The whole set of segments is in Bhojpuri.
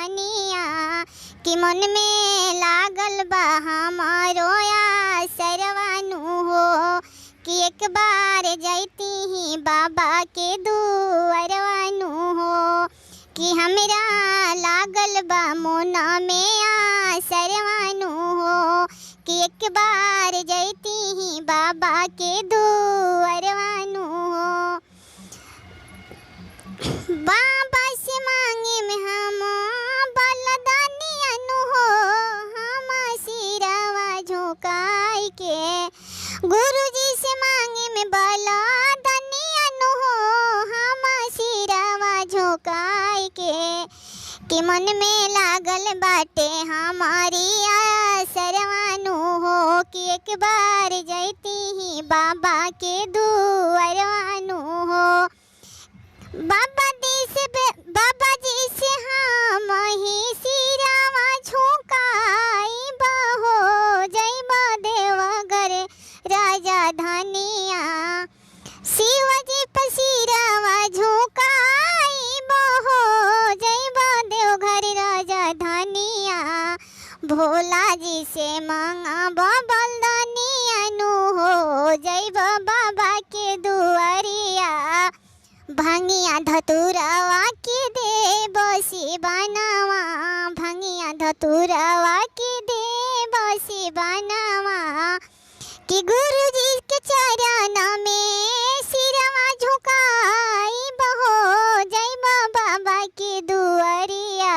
धनिया कि मन में लागल बा हमारो आसरवानु हो कि एक बार जैती ही बाबा के दुअरवानु हो कि हमरा लागल बा मोना में आसरवानु हो कि एक बार जैती ही बाबा के दुअरवानु हो। बाबा से मांगे में हम बलदानियानु हो हम सिरवा झुकाई के गुरुजी से मांगे में बलदानियानु हो हम सिरवा झुकाई के मन में लागल बाटे हमारी आसरवानु हो कि एक बार जैती ही बाबा के दुअरवानु हो। बाबा जी से हम ही सिरवा झुकाई बहो जैब देवघर राजा धनिया शिवजी पर सिरवा झुकाई बहो जैब देवघर राजा धनिया भोला जी से मांगब बलदानियानु हो जैब बाबा के दुआरिया भंगिया धतुरवा के दे बसी बनावा भंगिया धतुरवा के दे बसी बनावा कि गुरुजी के चरण में सिरवा झुकाई बहो जैब बाबा के दुआरिया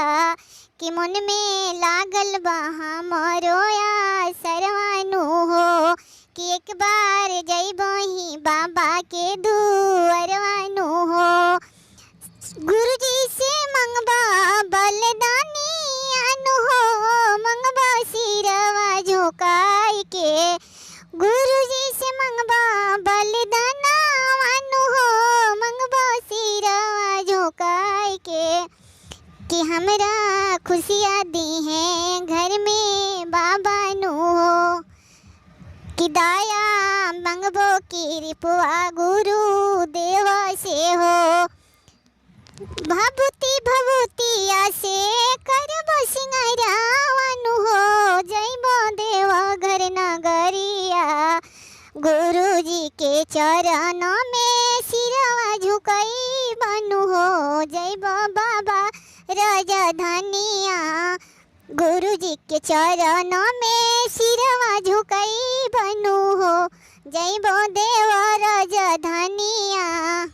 कि मन में लागल बा हमरो आसरवानु हो कि एक बार जैबही बाबा के दुअरवानु हो। गुरुजी से मंगबा बलदानियानु हो मंगबा सिरवा झुकाई के गुरुजी से मंगबा बलदानवानु हो मंगबा सिरवा झुकाई के कि हमरा खुशियाँ दी हैं घर में बाबा नु हो कि दाया मंगबो की रिपुआ गुरु देव से हो भभूतिया से करबो सिंगारावनु हो जैबो देव घर नगरिया गुरुजी के चरण में सिरवा झुकाई बनु हो जैबो बाबा राजा धनिया गुरुजी के चरण में सिरवा झुकाई बनु हो जैबो देव राजा धनिया।